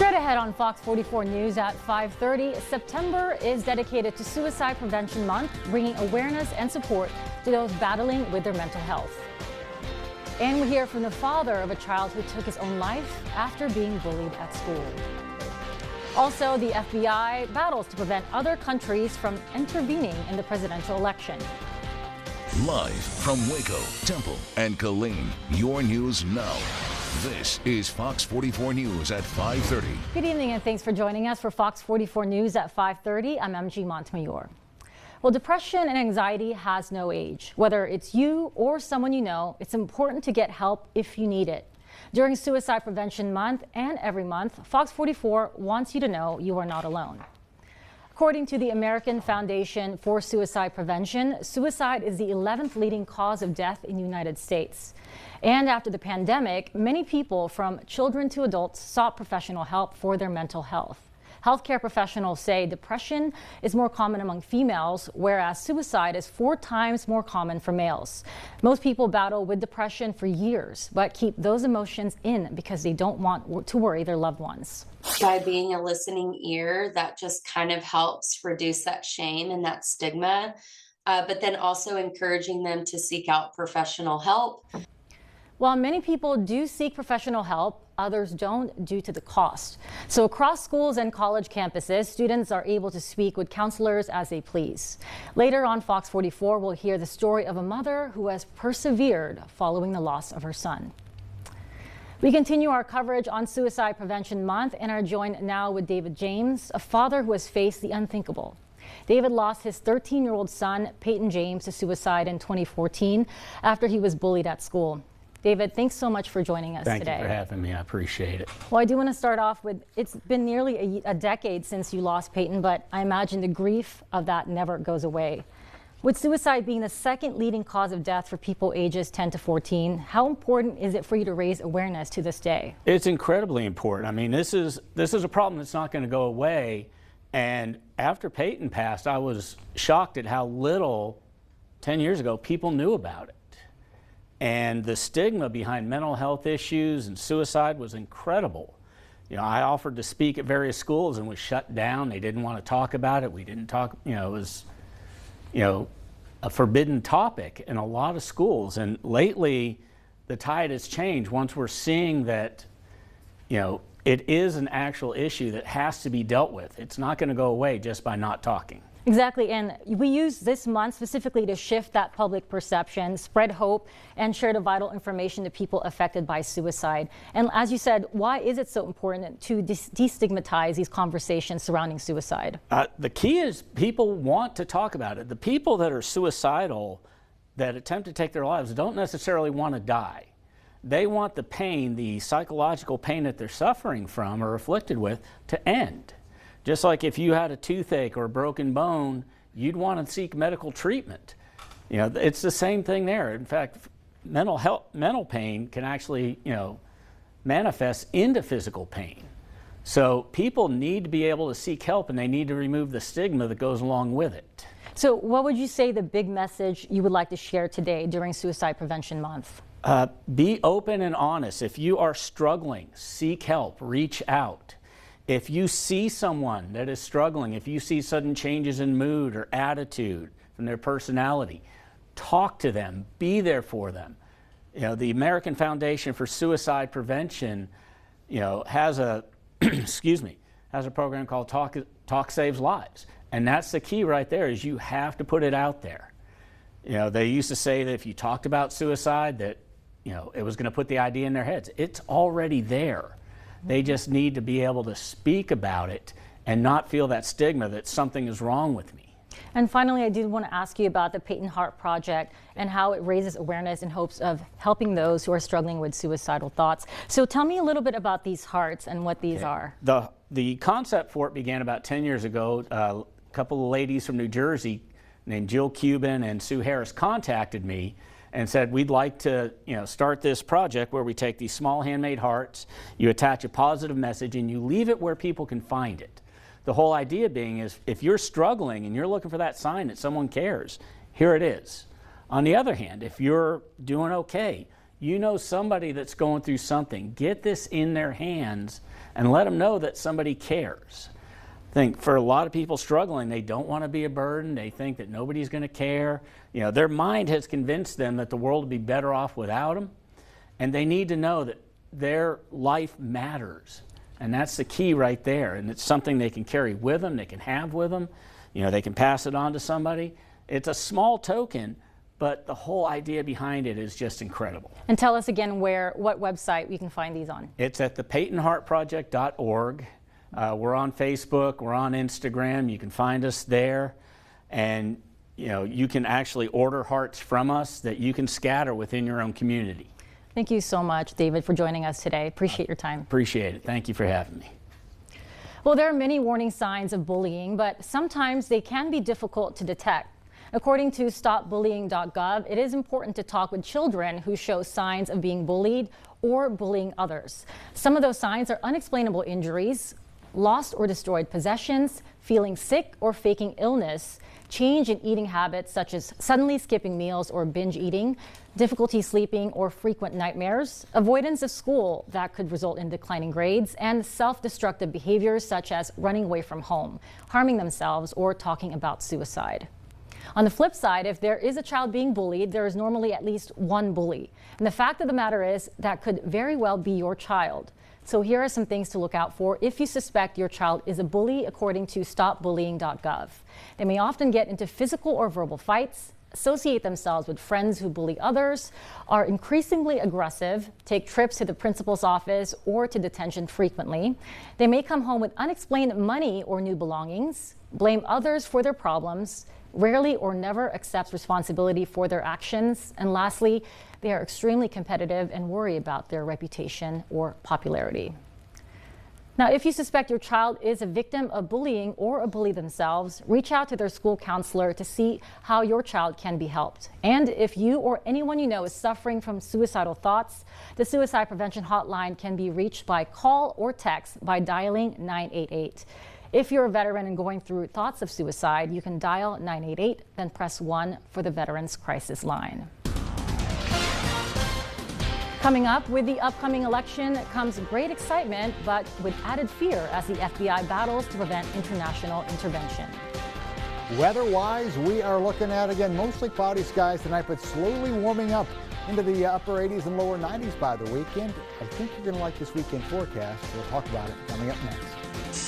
Straight ahead on Fox 44 News at 5:30, September is dedicated to Suicide Prevention Month, bringing awareness and support to those battling with their mental health. And we hear from the father of a child who took his own life after being bullied at school. Also, the FBI battles to prevent other countries from intervening in the presidential election. Live from Waco, Temple, and Killeen, your news now. This is Fox 44 News at 5:30. Good evening and thanks for joining us for Fox 44 News at 5:30. I'm MG Montemayor. Well, depression and anxiety has no age. Whether it's you or someone you know, it's important to get help if you need it. During Suicide Prevention Month and every month, Fox 44 wants you to know you are not alone. According to the American Foundation for Suicide Prevention, suicide is the 11th leading cause of death in the United States. And after the pandemic, many people from children to adults sought professional help for their mental health. Healthcare professionals say depression is more common among females, whereas suicide is 4 times more common for males. Most people battle with depression for years, but keep those emotions in because they don't want to worry their loved ones. By being a listening ear, that just kind of helps reduce that shame and that stigma, but then also encouraging them to seek out professional help. While many people do seek professional help, others don't due to the cost. So across schools and college campuses, students are able to speak with counselors as they please. Later on Fox 44, we'll hear the story of a mother who has persevered following the loss of her son. We continue our coverage on Suicide Prevention Month and are joined now with David James, a father who has faced the unthinkable. David lost his 13-year-old son, Peyton James, to suicide in 2014 after he was bullied at school. David, thanks so much for joining us today. Thank you for having me. I appreciate it. Well, I do want to start off with, it's been nearly a decade since you lost Peyton, but I imagine the grief of that never goes away. With suicide being the second leading cause of death for people ages 10 to 14, how important is it for you to raise awareness to this day? It's incredibly important. I mean, this is a problem that's not going to go away. And after Peyton passed, I was shocked at how little 10 years ago people knew about it. And the stigma behind mental health issues and suicide was incredible. You know, I offered to speak at various schools and was shut down. They didn't want to talk about it. We didn't talk, it was, a forbidden topic in a lot of schools. And lately, the tide has changed once we're seeing that, it is an actual issue that has to be dealt with. It's not going to go away just by not talking. Exactly, and we use this month specifically to shift that public perception, spread hope, and share the vital information to people affected by suicide. And as you said, why is it so important to destigmatize these conversations surrounding suicide? The key is people want to talk about it. The people that are suicidal, that attempt to take their lives, don't necessarily want to die. They want the pain, the psychological pain that they're suffering from or afflicted with, to end. Just like if you had a toothache or a broken bone, you'd want to seek medical treatment. It's the same thing there. In fact, mental pain can actually, manifest into physical pain. So people need to be able to seek help, and they need to remove the stigma that goes along with it. So what would you say the big message you would like to share today during Suicide Prevention Month? Be open and honest. If you are struggling, seek help, reach out. If you see someone that is struggling, if you see sudden changes in mood or attitude from their personality, talk to them, be there for them. The American Foundation for Suicide Prevention, has a, has a program called Talk Saves Lives. And that's the key right there, is you have to put it out there. They used to say that if you talked about suicide, that, it was going to put the idea in their heads. It's already there. They just need to be able to speak about it and not feel that stigma that something is wrong with me. And finally, I did want to ask you about the Peyton Heart Project and how it raises awareness in hopes of helping those who are struggling with suicidal thoughts. So tell me a little bit about these hearts and what these are. The concept for it began about 10 years ago. A couple of ladies from New Jersey named Jill Cuban and Sue Harris contacted me and said, we'd like to start this project where we take these small handmade hearts, you attach a positive message, and you leave it where people can find it. The whole idea being is, if you're struggling and you're looking for that sign that someone cares, here it is. On the other hand, if you're doing okay, You know somebody that's going through something. Get this in their hands and let them know that somebody cares. I think for a lot of people struggling, they don't want to be a burden. They think that nobody's going to care. You know, their mind has convinced them that the world would be better off without them. And they need to know that their life matters. And that's the key right there. And it's something they can carry with them, they can have with them. You know, they can pass it on to somebody. It's a small token, but the whole idea behind it is just incredible. And tell us again what website we can find these on. It's at thepeytonheartproject.org. We're on Facebook, we're on Instagram. You can find us there. And you know, you can actually order hearts from us that you can scatter within your own community. Thank you so much, David, for joining us today. Appreciate your time. Appreciate it. Thank you for having me. Well, there are many warning signs of bullying, but sometimes they can be difficult to detect. According to stopbullying.gov, it is important to talk with children who show signs of being bullied or bullying others. Some of those signs are unexplainable injuries, lost or destroyed possessions, feeling sick or faking illness, change in eating habits such as suddenly skipping meals or binge eating, difficulty sleeping or frequent nightmares, avoidance of school that could result in declining grades, and self-destructive behaviors such as running away from home, harming themselves, or talking about suicide. On the flip side, if there is a child being bullied, there is normally at least one bully. And the fact of the matter is that could very well be your child. So here are some things to look out for if you suspect your child is a bully, according to stopbullying.gov. They may often get into physical or verbal fights, associate themselves with friends who bully others, are increasingly aggressive, take trips to the principal's office or to detention frequently. They may come home with unexplained money or new belongings, blame others for their problems, rarely or never accepts responsibility for their actions, and lastly, they are extremely competitive and worry about their reputation or popularity. Now, if you suspect your child is a victim of bullying or a bully themselves, reach out to their school counselor to see how your child can be helped. And if you or anyone you know is suffering from suicidal thoughts, the Suicide Prevention Hotline can be reached by call or text by dialing 988. If you're a veteran and going through thoughts of suicide, you can dial 988, then press 1 for the Veterans Crisis Line. Coming up, with the upcoming election comes great excitement, but with added fear as the FBI battles to prevent international intervention. Weather-wise, we are looking at, again, mostly cloudy skies tonight, but slowly warming up into the upper 80s and lower 90s by the weekend. I think you're going to like this weekend forecast. We'll talk about it coming up next.